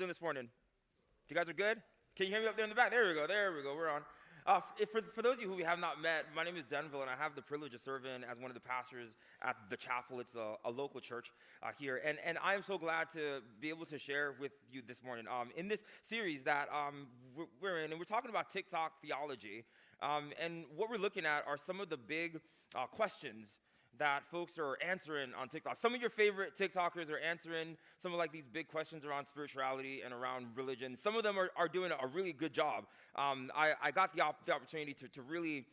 Doing this morning? You guys are good? Can you hear me up there in the back? There we go. There we go. We're on. For those of you who we have not met, my name is Denvil, and I have the privilege of serving as one of the pastors at the chapel. It's a local church here, and I am so glad to be able to share with you this morning in this series that we're in, and we're talking about Tik Tok Theology, and what we're looking at are some of the big questions that folks are answering on TikTok. Some of your favorite TikTokers are answering some of like these big questions around spirituality and around religion. Some of them are doing a really good job. I got the opportunity to really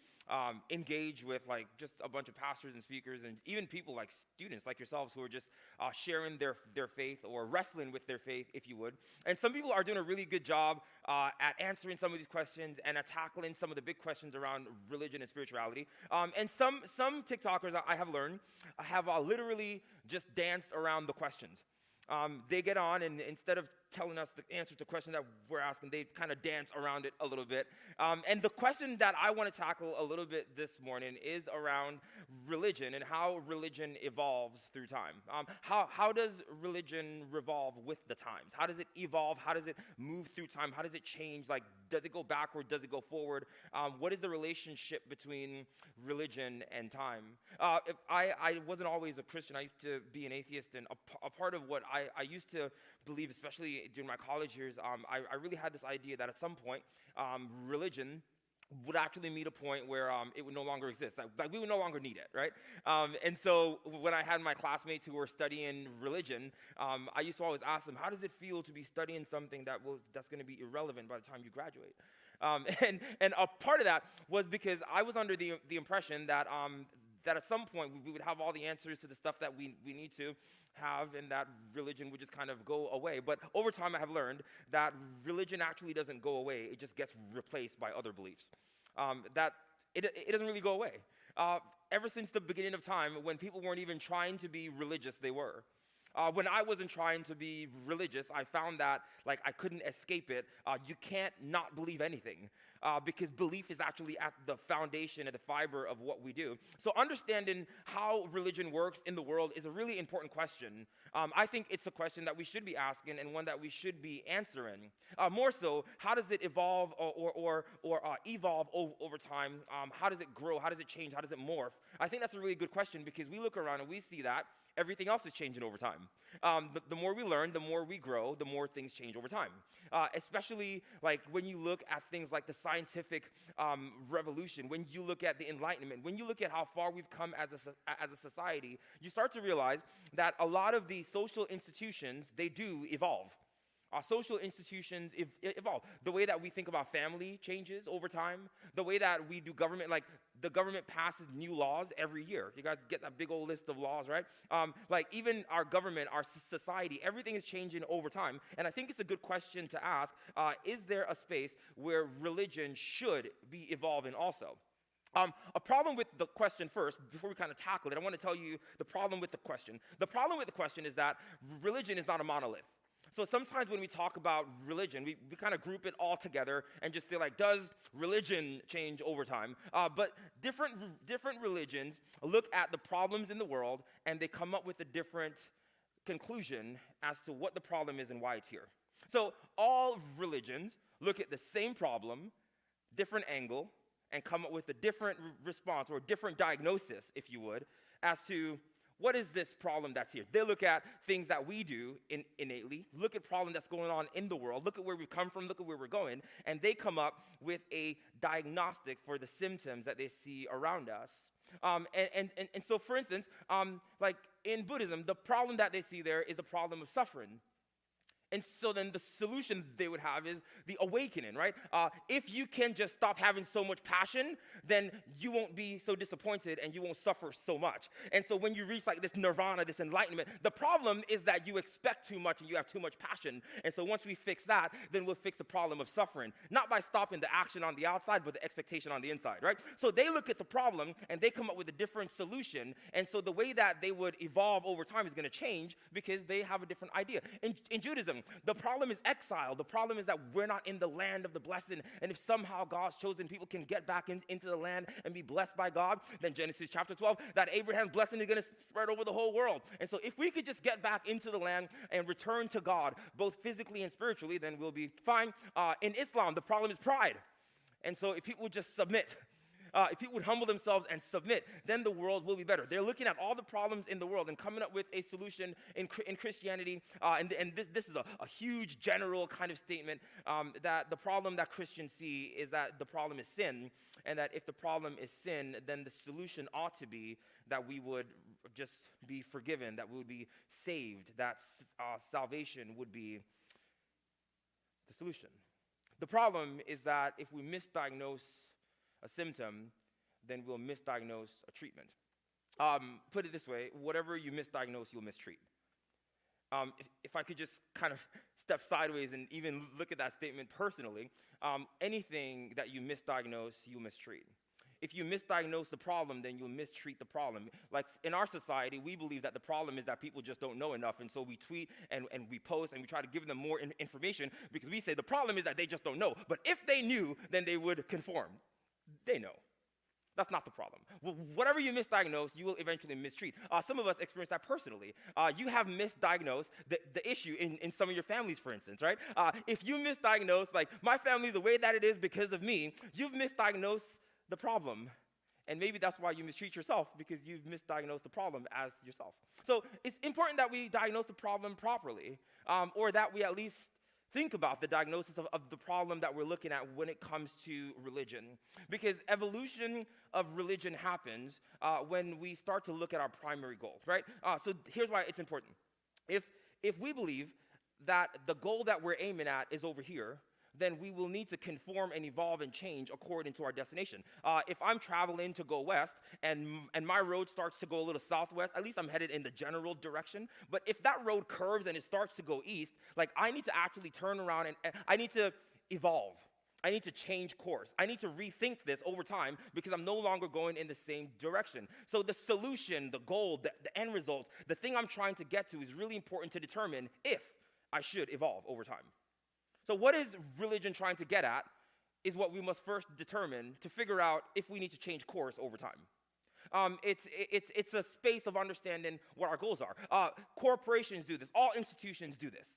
engage with like just a bunch of pastors and speakers and even people like students like yourselves who are just sharing their faith or wrestling with their faith, if you would. And some people are doing a really good job at answering some of these questions and at tackling some of the big questions around religion and spirituality. And some TikTokers I have learned have literally just danced around the questions. They get on, and instead of telling us the answer to the question that we're asking, they kind of dance around it a little bit. And the question that I want to tackle a little bit this morning is around religion and how religion evolves through time. How does religion revolve with the times? How does it evolve? How does it move through time? How does it change? Like, does it go backward? Does it go forward? What is the relationship between religion and time? I wasn't always a Christian. I used to be an atheist, and a part of what I used to believe, especially during my college years, I really had this idea that at some point, religion would actually meet a point where it would no longer exist. Like we would no longer need it, right? And so when I had my classmates who were studying religion, I used to always ask them, how does it feel to be studying something that's going to be irrelevant by the time you graduate? And a part of that was because I was under the impression that at some point we would have all the answers to the stuff that we need to have, and that religion would just kind of go away. But over time I have learned that religion actually doesn't go away. It just gets replaced by other beliefs. That it doesn't really go away. Ever since the beginning of time, when people weren't even trying to be religious, they were. When I wasn't trying to be religious, I found that like I couldn't escape it. You can't not believe anything because belief is actually at the foundation and the fiber of what we do. So understanding how religion works in the world is a really important question. I think it's a question that we should be asking and one that we should be answering. More so, how does it evolve or evolve over time? How does it grow? How does it change? How does it morph? I think that's a really good question because we look around and we see that everything else is changing over time. The more we learn, the more we grow, the more things change over time. Especially like when you look at things like the scientific revolution, when you look at the Enlightenment, when you look at how far we've come as a society, you start to realize that a lot of these social institutions, they do evolve. Social institutions evolve. The way that we think about family changes over time. The way that we do government, like the government passes new laws every year. You guys get that big old list of laws, right? Like even our government, our society, everything is changing over time. And I think it's a good question to ask, is there a space where religion should be evolving also? A problem with the question first, before we kind of tackle it, I want to tell you the problem with the question. The problem with the question is that religion is not a monolith. So sometimes when we talk about religion, we kind of group it all together and just say like, does religion change over time? But different religions look at the problems in the world and they come up with a different conclusion as to what the problem is and why it's here. So all religions look at the same problem, different angle, and come up with a different response or a different diagnosis, if you would, as to what is this problem that's here? They look at things that we do innately, look at problem that's going on in the world, look at where we've come from, look at where we're going, and they come up with a diagnostic for the symptoms that they see around us. And so, for instance, like in Buddhism, the problem that they see there is the problem of suffering. And so then the solution they would have is the awakening, right? If you can just stop having so much passion, then you won't be so disappointed and you won't suffer so much. And so when you reach like this nirvana, this enlightenment, the problem is that you expect too much and you have too much passion. And so once we fix that, then we'll fix the problem of suffering. Not by stopping the action on the outside, but the expectation on the inside, right? So they look at the problem and they come up with a different solution. And so the way that they would evolve over time is going to change because they have a different idea. In Judaism, freedom. The problem is exile. The problem is that we're not in the land of the blessed. And if somehow God's chosen people can get back into the land and be blessed by God, then Genesis chapter 12, that Abraham's blessing is going to spread over the whole world. And so if we could just get back into the land and return to God, both physically and spiritually, then we'll be fine. In Islam, the problem is pride. And so if people would just submit, if people would humble themselves and submit, then the world will be better. They're looking at all the problems in the world and coming up with a solution in Christianity. And this is a huge general kind of statement that the problem that Christians see is that the problem is sin, and that if the problem is sin, then the solution ought to be that we would just be forgiven, that we would be saved, that salvation would be the solution. The problem is that if we misdiagnose a symptom, then we'll misdiagnose a treatment. Put it this way, whatever you misdiagnose, you'll mistreat. If I could just kind of step sideways and even look at that statement personally, anything that you misdiagnose, you'll mistreat. If you misdiagnose the problem, then you'll mistreat the problem. Like in our society, we believe that the problem is that people just don't know enough, and so we tweet and we post and we try to give them more information because we say the problem is that they just don't know. But if they knew, then they would conform. They know. That's not the problem. Well, whatever you misdiagnose, you will eventually mistreat. Some of us experience that personally. You have misdiagnosed the issue in some of your families, for instance, right? If you misdiagnose, like, my family the way that it is because of me, you've misdiagnosed the problem. And maybe that's why you mistreat yourself, because you've misdiagnosed the problem as yourself. So it's important that we diagnose the problem properly, or that we at least think about the diagnosis of the problem that we're looking at when it comes to religion. Because evolution of religion happens when we start to look at our primary goal, right? So here's why it's important. If we believe that the goal that we're aiming at is over here, then we will need to conform and evolve and change according to our destination. If I'm traveling to go west and my road starts to go a little southwest, at least I'm headed in the general direction. But if that road curves and it starts to go east, like, I need to actually turn around and I need to evolve. I need to change course. I need to rethink this over time because I'm no longer going in the same direction. So the solution, the goal, the end result, the thing I'm trying to get to is really important to determine if I should evolve over time. So what is religion trying to get at is what we must first determine to figure out if we need to change course over time. It's a space of understanding what our goals are. Corporations do this. All institutions do this.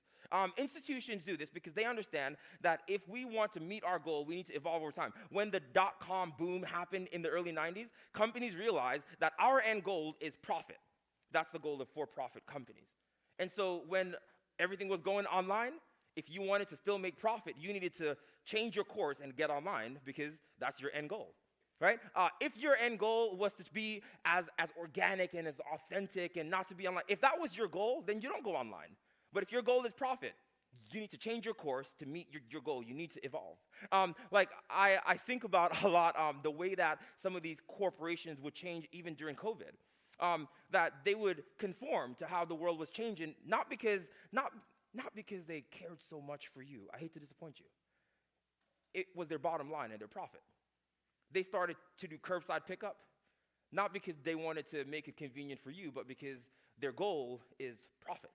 Institutions do this because they understand that if we want to meet our goal, we need to evolve over time. When the dot-com boom happened in the early 90s, companies realized that our end goal is profit. That's the goal of for-profit companies. And so when everything was going online, if you wanted to still make profit, you needed to change your course and get online because that's your end goal, right? If your end goal was to be as organic and as authentic and not to be online, if that was your goal, then you don't go online. But if your goal is profit, you need to change your course to meet your goal. You need to evolve. I think about a lot the way that some of these corporations would change even during COVID, that they would conform to how the world was changing, not because they cared so much for you. I hate to disappoint you. It was their bottom line and their profit. They started to do curbside pickup, not because they wanted to make it convenient for you, but because their goal is profit.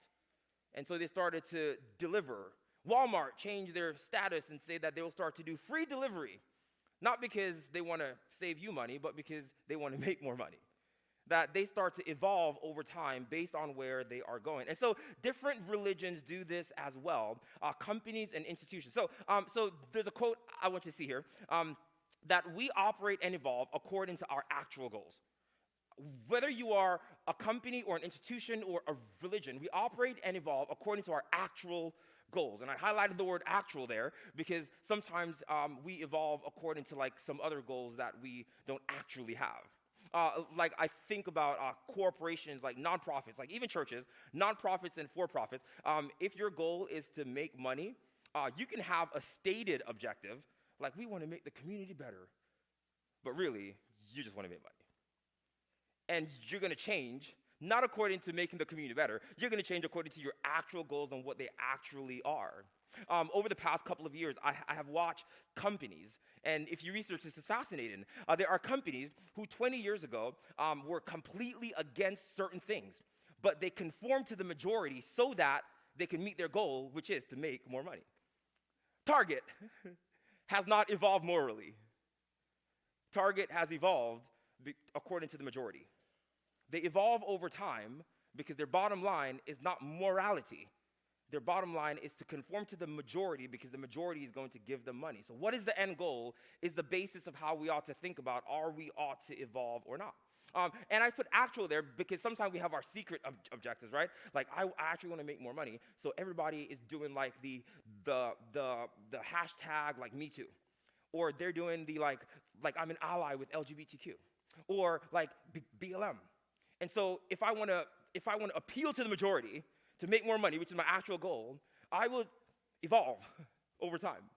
And so they started to deliver. Walmart changed their status and say that they will start to do free delivery, not because they want to save you money, but because they want to make more money. That they start to evolve over time based on where they are going. And so different religions do this as well, companies and institutions. So there's a quote I want you to see here, that we operate and evolve according to our actual goals. Whether you are a company or an institution or a religion, we operate and evolve according to our actual goals. And I highlighted the word actual there because sometimes we evolve according to like some other goals that we don't actually have. Like I think about corporations like nonprofits, like even churches, nonprofits and for-profits. If your goal is to make money, you can have a stated objective, like we want to make the community better, but really, you just want to make money. And you're going to change, not according to making the community better. You're going to change according to your actual goals and what they actually are. Over the past couple of years, I have watched companies, and if you research this, it's fascinating. There are companies who 20 years ago were completely against certain things, but they conformed to the majority so that they can meet their goal, which is to make more money. Target has not evolved morally. Target has evolved according to the majority. They evolve over time because their bottom line is not morality. Their bottom line is to conform to the majority because the majority is going to give them money. So what is the end goal is the basis of how we ought to think about, are we ought to evolve or not? And I put actual there because sometimes we have our secret objectives, right? Like, I actually want to make more money, so everybody is doing like the hashtag like Me Too, or they're doing the like I'm an ally with LGBTQ, or like BLM. And so if I want to appeal to the majority to make more money, which is my actual goal, I will evolve over time.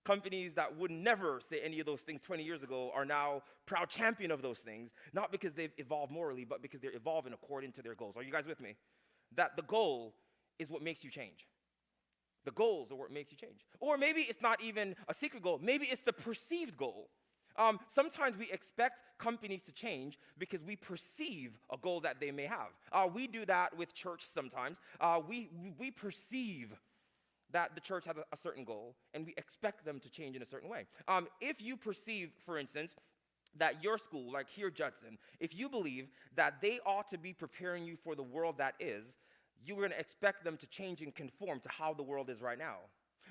Companies that would never say any of those things 20 years ago are now proud champion of those things, not because they've evolved morally, but because they're evolving according to their goals. Are you guys with me? That the goal is what makes you change. The goals are what makes you change. Or maybe it's not even a secret goal. Maybe it's the perceived goal. Sometimes we expect companies to change because we perceive a goal that they may have. We do that with church sometimes. We perceive that the church has a certain goal, and we expect them to change in a certain way. If you perceive, for instance, that your school, like here Judson, if you believe that they ought to be preparing you for the world that is, you're going to expect them to change and conform to how the world is right now.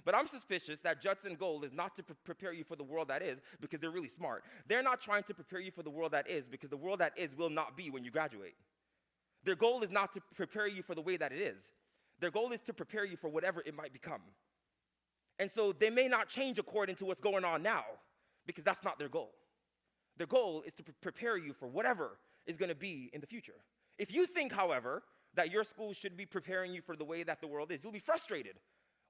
But I'm suspicious that Judson's goal is not to prepare you for the world that is because they're really smart. They're not trying to prepare you for the world that is because the world that is will not be when you graduate. Their goal is not to prepare you for the way that it is. Their goal is to prepare you for whatever it might become. And so they may not change according to what's going on now because that's not their goal. Their goal is to prepare you for whatever is going to be in the future. If you think, however, that your school should be preparing you for the way that the world is, you'll be frustrated.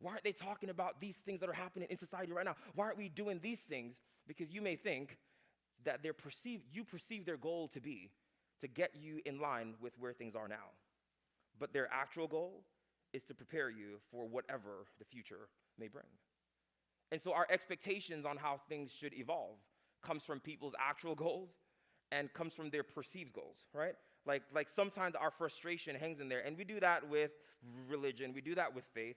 Why aren't they talking about these things that are happening in society right now? Why aren't we doing these things? Because you may think that you perceive their goal to be to get you in line with where things are now. But their actual goal is to prepare you for whatever the future may bring. And so our expectations on how things should evolve comes from people's actual goals and comes from their perceived goals, right? Like sometimes our frustration hangs in there, and we do that with religion, we do that with faith.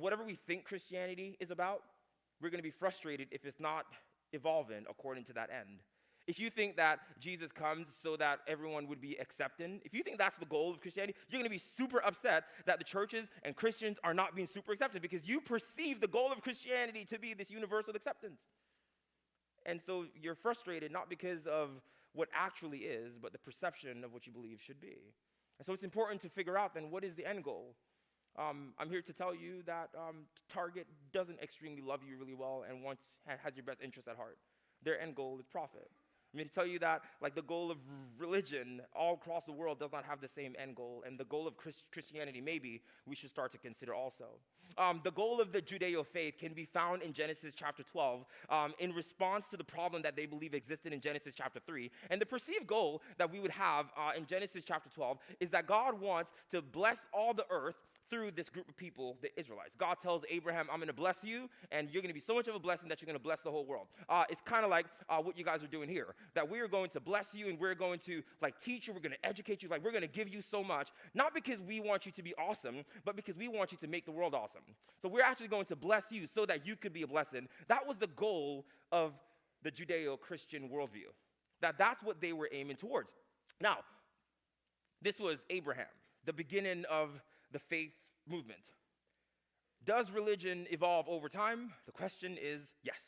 Whatever we think Christianity is about, we're going to be frustrated if it's not evolving according to that end. If you think that Jesus comes so that everyone would be accepting, if you think that's the goal of Christianity, you're going to be super upset that the churches and Christians are not being super accepted because you perceive the goal of Christianity to be this universal acceptance. And so you're frustrated not because of what actually is, but the perception of what you believe should be. And so it's important to figure out then what is the end goal. I'm here to tell you that Target doesn't extremely love you really well and has your best interest at heart. Their end goal is profit. I'm here to tell you that like the goal of religion all across the world does not have the same end goal, and the goal of Christianity maybe we should start to consider also. The goal of the Judeo faith can be found in Genesis chapter 12 in response to the problem that they believe existed in Genesis chapter 3. And the perceived goal that we would have in Genesis chapter 12 is that God wants to bless all the earth through this group of people, the Israelites. God tells Abraham, I'm going to bless you, and you're going to be so much of a blessing that you're going to bless the whole world. It's kind of like what you guys are doing here, that we are going to bless you, and we're going to like teach you, we're going to educate you, like we're going to give you so much, not because we want you to be awesome, but because we want you to make the world awesome. So we're actually going to bless you so that you could be a blessing. That was the goal of the Judeo-Christian worldview, that's what they were aiming towards. Now, this was Abraham, the beginning of the faith movement. Does religion evolve over time? The question is yes.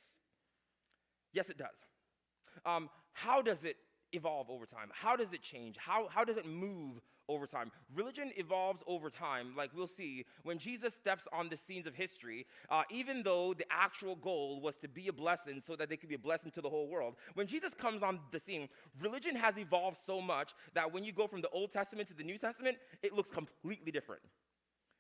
Yes, it does. How does it evolve over time? How does it change? How does it move over time? Religion evolves over time, like we'll see when Jesus steps on the scenes of history, even though the actual goal was to be a blessing so that they could be a blessing to the whole world. When Jesus comes on the scene, religion has evolved so much that when you go from the Old Testament to the New Testament, it looks completely different.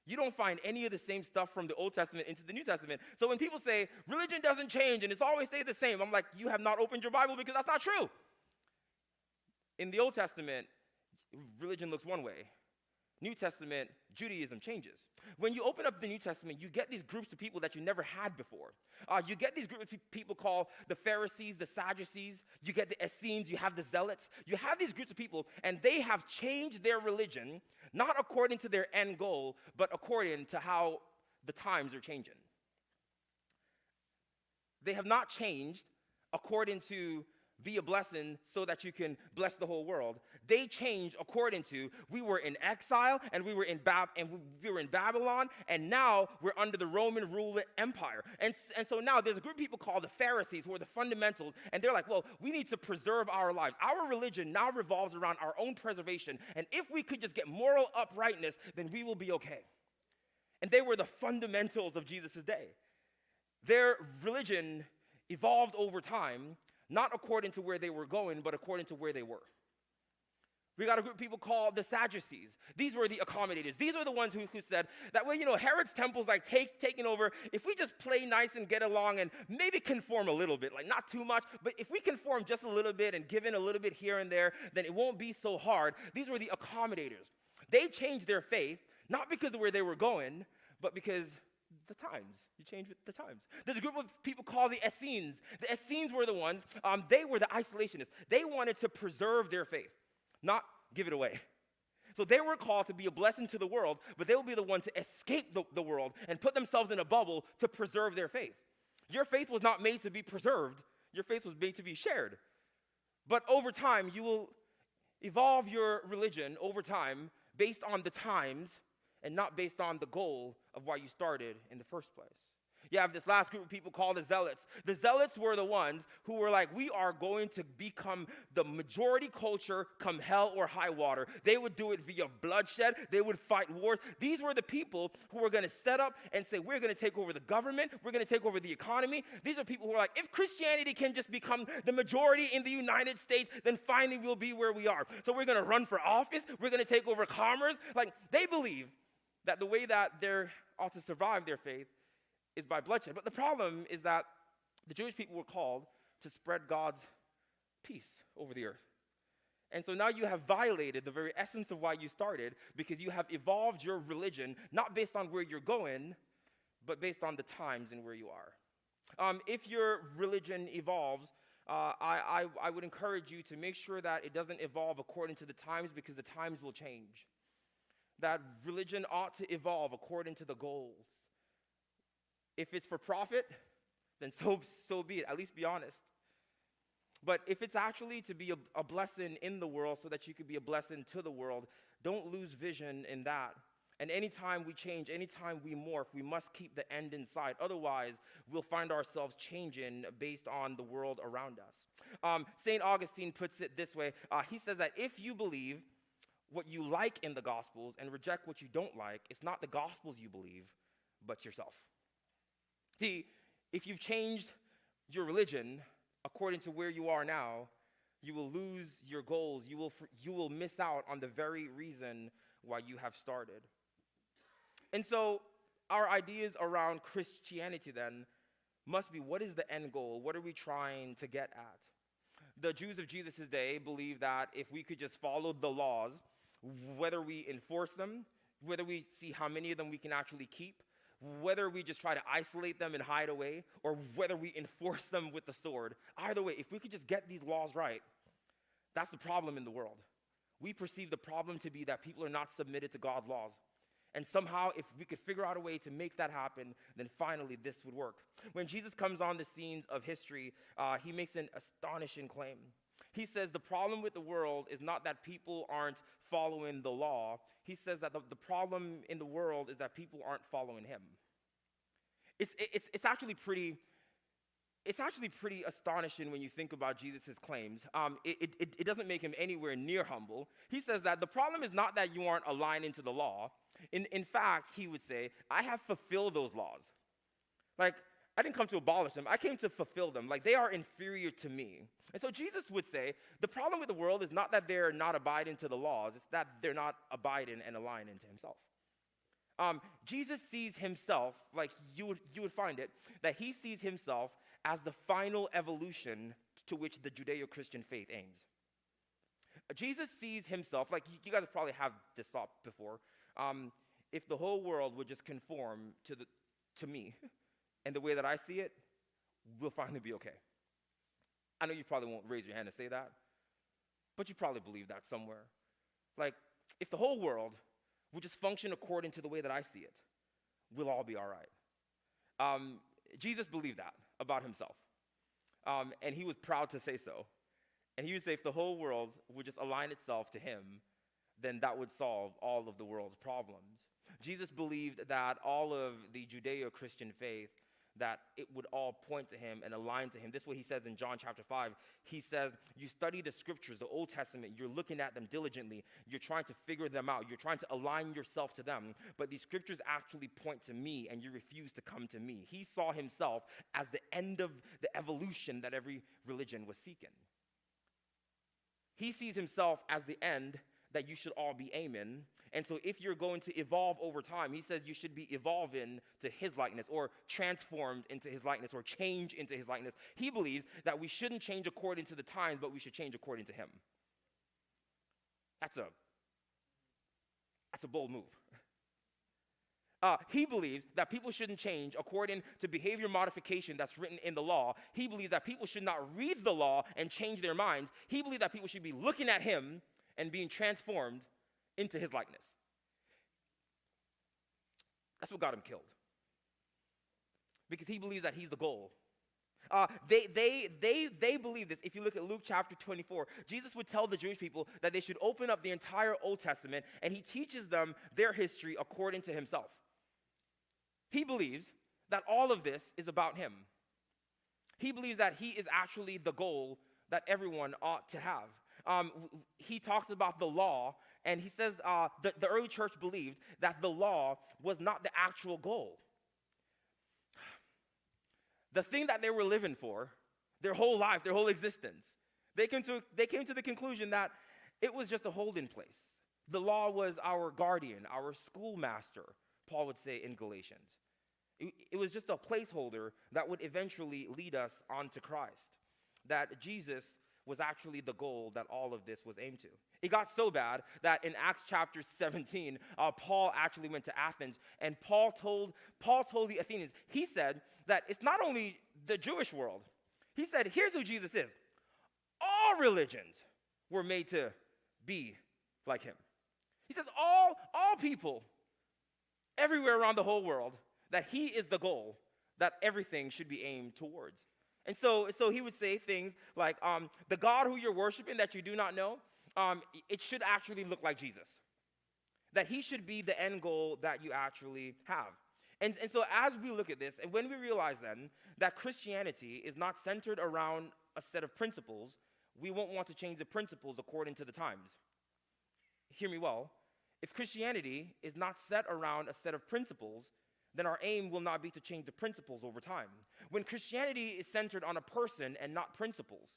You don't find any of the same stuff from the Old Testament into the New Testament. So when people say religion doesn't change and it's always stayed the same, I'm like, you have not opened your Bible because that's not true. In the Old Testament, religion looks one way. New Testament, Judaism changes. When you open up the New Testament, you get these groups of people that you never had before. You get these groups of people called the Pharisees, the Sadducees. You get the Essenes, you have the Zealots. You have these groups of people, and they have changed their religion, not according to their end goal, but according to how the times are changing. They have not changed according to be a blessing so that you can bless the whole world. They changed according to we were in exile and we were in Babylon, and now we're under the Roman rule empire. And so now there's a group of people called the Pharisees who are the fundamentals, and they're like, well, we need to preserve our lives. Our religion now revolves around our own preservation, and if we could just get moral uprightness, then we will be okay. And they were the fundamentals of Jesus' day. Their religion evolved over time, not according to where they were going, but according to where they were. We got a group of people called the Sadducees. These were the accommodators. These are the ones who said that, well, Herod's temple's like taking over. If we just play nice and get along and maybe conform a little bit, like not too much, but if we conform just a little bit and give in a little bit here and there, then it won't be so hard. These were the accommodators. They changed their faith, not because of where they were going, but because the times. You change with the times. There's a group of people called the Essenes. The Essenes were the ones, they were the isolationists. They wanted to preserve their faith, not give it away. So they were called to be a blessing to the world, but they will be the one to escape the world and put themselves in a bubble to preserve their faith. Your faith was not made to be preserved. Your faith was made to be shared. But over time, you will evolve your religion over time based on the times and not based on the goal of why you started in the first place. You have this last group of people called the Zealots. The Zealots were the ones who were like, we are going to become the majority culture come hell or high water. They would do it via bloodshed. They would fight wars. These were the people who were going to set up and say, we're going to take over the government. We're going to take over the economy. These are people who are like, if Christianity can just become the majority in the United States, then finally we'll be where we are. So we're going to run for office. We're going to take over commerce. Like, they believe that the way that they ought to survive their faith is by bloodshed. But the problem is that the Jewish people were called to spread God's peace over the earth. And so now you have violated the very essence of why you started, because you have evolved your religion not based on where you're going, but based on the times and where you are. If your religion evolves, I would encourage you to make sure that it doesn't evolve according to the times, because the times will change. That religion ought to evolve according to the goals. If it's for profit, then so be it. At least be honest. But if it's actually to be a blessing in the world so that you could be a blessing to the world, don't lose vision in that. And anytime we change, anytime we morph, we must keep the end in sight. Otherwise, we'll find ourselves changing based on the world around us. St. Augustine puts it this way. He says that if you believe what you like in the Gospels and reject what you don't like, it's not the Gospels you believe, but yourself. See, if you've changed your religion according to where you are now, you will lose your goals. You will miss out on the very reason why you have started. And so our ideas around Christianity then must be, what is the end goal? What are we trying to get at? The Jews of Jesus' day believed that if we could just follow the laws, whether we enforce them, whether we see how many of them we can actually keep, whether we just try to isolate them and hide away, or whether we enforce them with the sword, either way, if we could just get these laws right, that's the problem in the world. We perceive the problem to be that people are not submitted to God's laws. And somehow, if we could figure out a way to make that happen, then finally this would work. When Jesus comes on the scenes of history, he makes an astonishing claim. He says the problem with the world is not that people aren't following the law. He says that the problem in the world is that people aren't following him. It's actually pretty astonishing when you think about Jesus' claims. It doesn't make him anywhere near humble. He says that the problem is not that you aren't aligning to the law. In fact, he would say, I have fulfilled those laws. Like, I didn't come to abolish them. I came to fulfill them. Like, they are inferior to me. And so Jesus would say, the problem with the world is not that they're not abiding to the laws. It's that they're not abiding and aligning to himself. Jesus sees himself, like you would find it, that he sees himself as the final evolution to which the Judeo-Christian faith aims. Jesus sees himself, like you guys probably have this thought before, if the whole world would just conform to me and the way that I see it, we'll finally be okay. I know you probably won't raise your hand and say that, but you probably believe that somewhere. Like, if the whole world would just function according to the way that I see it, we'll all be all right. Jesus believed that about himself, and he was proud to say so. And he would say if the whole world would just align itself to him, then that would solve all of the world's problems. Jesus believed that all of the Judeo-Christian faith, that it would all point to him and align to him. This is what he says in John chapter 5. He says, you study the scriptures, the Old Testament, you're looking at them diligently, you're trying to figure them out, you're trying to align yourself to them, but these scriptures actually point to me and you refuse to come to me. He saw himself as the end of the evolution that every religion was seeking. He sees himself as the end that you should all be aiming. And so if you're going to evolve over time, he says you should be evolving to his likeness or transformed into his likeness or change into his likeness. He believes that we shouldn't change according to the times, but we should change according to him. That's a bold move. He believes that people shouldn't change according to behavior modification that's written in the law. He believes that people should not read the law and change their minds. He believes that people should be looking at him and being transformed into his likeness. That's what got him killed. Because he believes that he's the goal. They believe this. If you look at Luke chapter 24, Jesus would tell the Jewish people that they should open up the entire Old Testament, and he teaches them their history according to himself. He believes that all of this is about him. He believes that he is actually the goal that everyone ought to have. He talks about the law, and he says the early church believed that the law was not the actual goal. The thing that they were living for, their whole life, their whole existence, they came to the conclusion that it was just a holding place. The law was our guardian, our schoolmaster, Paul would say in Galatians. It was just a placeholder that would eventually lead us on to Christ. That Jesus was actually the goal that all of this was aimed to. It got so bad that in Acts chapter 17, Paul actually went to Athens, and Paul told the Athenians, he said that it's not only the Jewish world. He said, here's who Jesus is. All religions were made to be like him. He says all people, everywhere around the whole world, that he is the goal that everything should be aimed towards. And so he would say things like, the God who you're worshiping that you do not know, it should actually look like Jesus. That he should be the end goal that you actually have. And so as we look at this, and when we realize then that Christianity is not centered around a set of principles, we won't want to change the principles according to the times. Hear me well. If Christianity is not set around a set of principles, then our aim will not be to change the principles over time. When Christianity is centered on a person and not principles,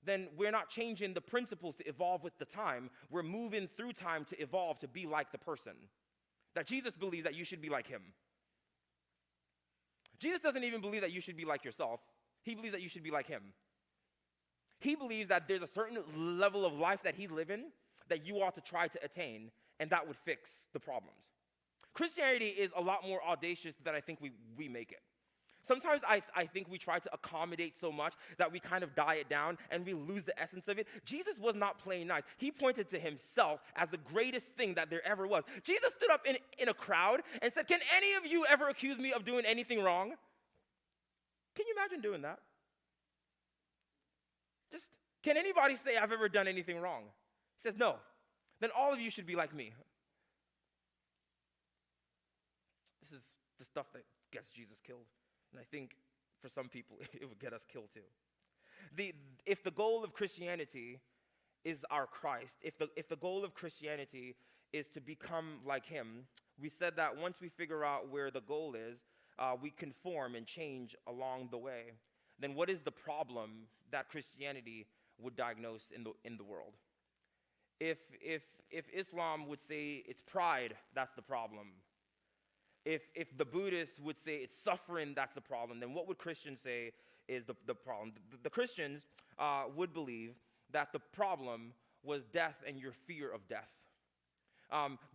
then we're not changing the principles to evolve with the time. We're moving through time to evolve to be like the person. That Jesus believes that you should be like him. Jesus doesn't even believe that you should be like yourself. He believes that you should be like him. He believes that there's a certain level of life that he's living that you ought to try to attain, and that would fix the problems. Christianity is a lot more audacious than I think we make it. Sometimes I think we try to accommodate so much that we kind of diet down and we lose the essence of it. Jesus was not playing nice. He pointed to himself as the greatest thing that there ever was. Jesus stood up in a crowd and said, can any of you ever accuse me of doing anything wrong? Can you imagine doing that? Just, can anybody say I've ever done anything wrong? He says, no. Then all of you should be like me. This is the stuff that gets Jesus killed. And I think for some people, it would get us killed too. If the goal of Christianity is our Christ, if the goal of Christianity is to become like him, we said that once we figure out where the goal is, we conform and change along the way. Then what is the problem that Christianity would diagnose in the world? If Islam would say it's pride, that's the problem. If the Buddhists would say it's suffering, that's the problem, then what would Christians say is the problem? The Christians would believe that the problem was death and your fear of death.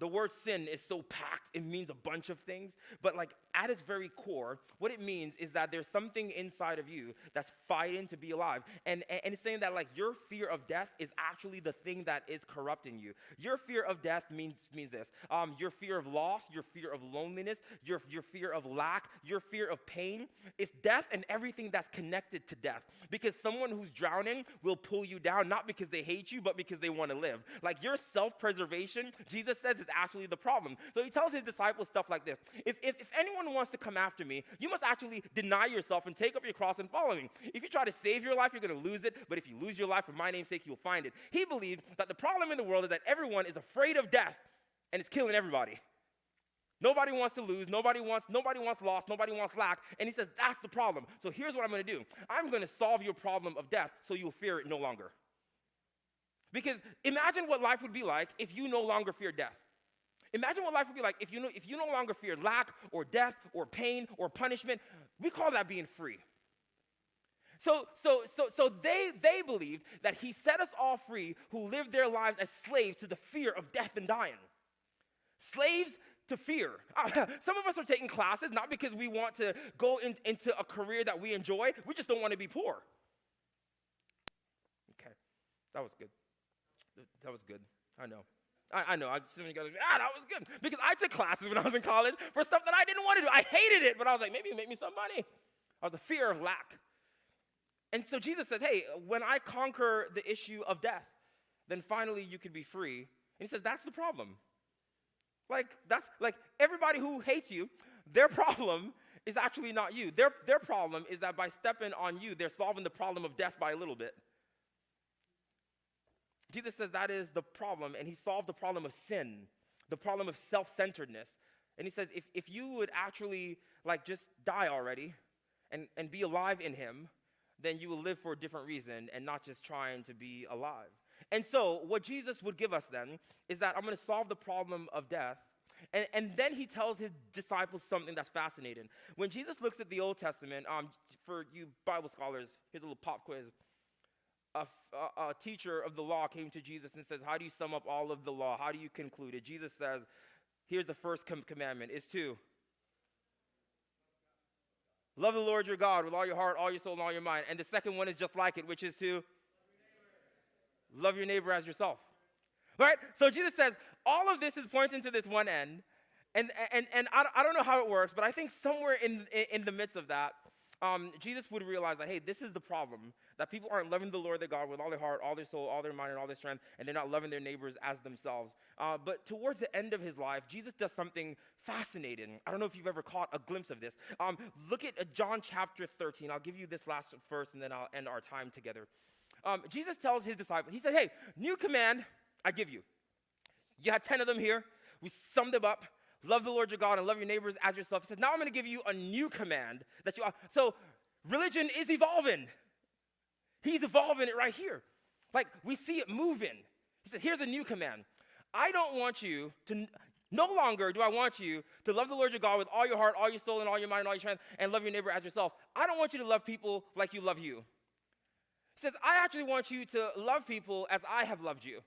The word sin is so packed, it means a bunch of things, but like at its very core, what it means is that there's something inside of you that's fighting to be alive. And it's saying that like your fear of death is actually the thing that is corrupting you. Your fear of death means this. Your fear of loss, your fear of loneliness, your fear of lack, your fear of pain. It's death and everything that's connected to death. Because someone who's drowning will pull you down, not because they hate you, but because they want to live. Like your self-preservation, Jesus says, is actually the problem. So he tells his disciples stuff like this. If anyone wants to come after me, you must actually deny yourself and take up your cross and follow me. If you try to save your life, you're going to lose it. But if you lose your life for my name's sake, you'll find it. He believed that the problem in the world is that everyone is afraid of death, and it's killing everybody. Nobody wants to lose. Nobody wants loss. Nobody wants lack. And he says, that's the problem. So here's what I'm going to do. I'm going to solve your problem of death so you'll fear it no longer. Because imagine what life would be like if you no longer fear death. Imagine what life would be like if you no longer fear lack or death or pain or punishment. We call that being free. So they believed that he set us all free who lived their lives as slaves to the fear of death and dying. Slaves to fear. Some of us are taking classes not because we want to go into a career that we enjoy. We just don't want to be poor. Okay, that was good. That was good. I know. I know. Some of you guys are like, that was good. Because I took classes when I was in college for stuff that I didn't want to do. I hated it, but I was like, maybe make me some money. I was the fear of lack. And so Jesus says, hey, when I conquer the issue of death, then finally you can be free. And he says, that's the problem. That's everybody who hates you, their problem is actually not you. Their problem is that by stepping on you, they're solving the problem of death by a little bit. Jesus says that is the problem, and he solved the problem of sin, the problem of self-centeredness. And he says if you would actually just die already and be alive in him, then you will live for a different reason and not just trying to be alive. And so what Jesus would give us then is that I'm going to solve the problem of death. And then he tells his disciples something that's fascinating. When Jesus looks at the Old Testament, for you Bible scholars, here's a little pop quiz. A teacher of the law came to Jesus and says, how do you sum up all of the law? How do you conclude it? Jesus says, here's the first commandment, is to love the Lord your God with all your heart, all your soul, and all your mind. And the second one is just like it, which is to love your neighbor as yourself. Right? So Jesus says, all of this is pointing to this one end. And I don't know how it works, but I think somewhere in the midst of that, Jesus would realize that, hey, this is the problem, that people aren't loving the Lord their God with all their heart, all their soul, all their mind, and all their strength, and they're not loving their neighbors as themselves. But towards the end of his life, Jesus does something fascinating. I don't know if you've ever caught a glimpse of this. Look at John chapter 13. I'll give you this last verse, and then I'll end our time together. Jesus tells his disciples, he said, hey, new command I give you. You had 10 of them here. We summed them up. Love the Lord your God and love your neighbors as yourself. He said, now I'm going to give you a new command that you. So religion is evolving. He's evolving it right here. We see it moving. He said, here's a new command. I don't want you to, no longer do I want you to love the Lord your God with all your heart, all your soul, and all your mind, and all your strength, and love your neighbor as yourself. I don't want you to love people like you love you. He says, I actually want you to love people as I have loved you.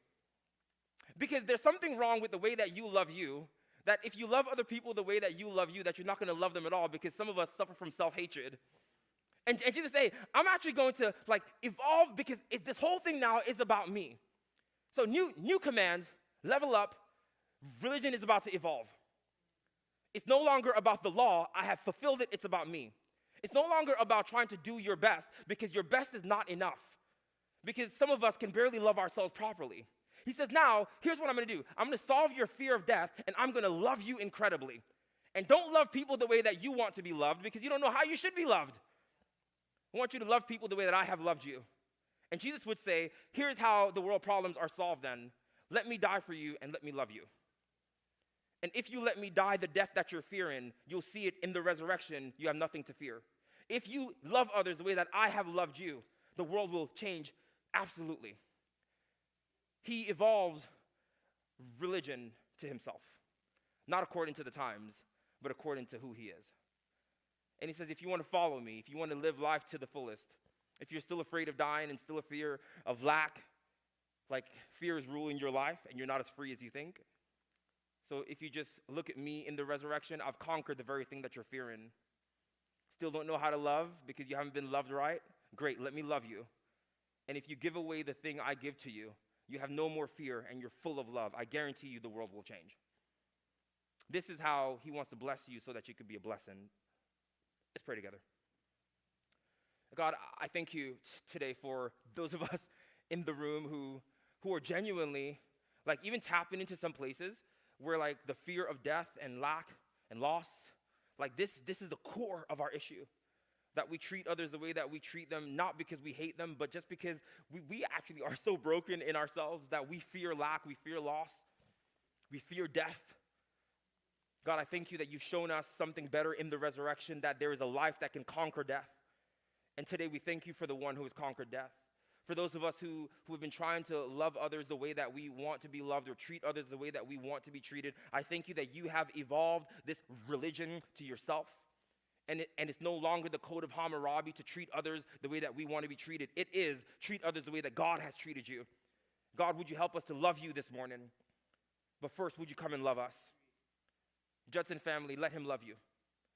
Because there's something wrong with the way that you love you, that if you love other people the way that you love you, that you're not going to love them at all, because some of us suffer from self-hatred. And Jesus say, I'm actually going to evolve, because this whole thing now is about me. So new command, level up. Religion is about to evolve. It's no longer about the law. I have fulfilled it. It's about me. It's no longer about trying to do your best, because your best is not enough. Because some of us can barely love ourselves properly. He says, now, here's what I'm going to do. I'm going to solve your fear of death, and I'm going to love you incredibly. And don't love people the way that you want to be loved, because you don't know how you should be loved. I want you to love people the way that I have loved you. And Jesus would say, here's how the world problems are solved then. Let me die for you, and let me love you. And if you let me die the death that you're fearing, you'll see it in the resurrection. You have nothing to fear. If you love others the way that I have loved you, the world will change absolutely. He evolves religion to himself, not according to the times, but according to who he is. And he says, if you want to follow me, if you want to live life to the fullest, if you're still afraid of dying and still a fear of lack, Like fear is ruling your life and you're not as free as you think. So if you just look at me in the resurrection, I've conquered the very thing that you're fearing. Still don't know how to love because you haven't been loved right? Great, let me love you. And if you give away the thing I give to you, you have no more fear and you're full of love. I guarantee you the world will change. This is how he wants to bless you so that you could be a blessing. Let's pray together. God, I thank you today for those of us in the room who are genuinely, like even tapping into some places where like the fear of death and lack and loss, like this is the core of our issue. That we treat others the way that we treat them, not because we hate them, but just because we actually are so broken in ourselves that we fear lack, we fear loss, we fear death. God, I thank you that you've shown us something better in the resurrection, that there is a life that can conquer death. And today we thank you for the one who has conquered death. For those of us who have been trying to love others the way that we want to be loved or treat others the way that we want to be treated, I thank you that you have evolved this religion to yourself. And it's no longer the code of Hammurabi to treat others the way that we want to be treated. It is treat others the way that God has treated you. God, would you help us to love you this morning? But first, would you come and love us? Judson family, let him love you.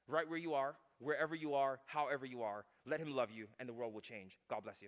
Right where you are, wherever you are, however you are, let him love you and the world will change. God bless you.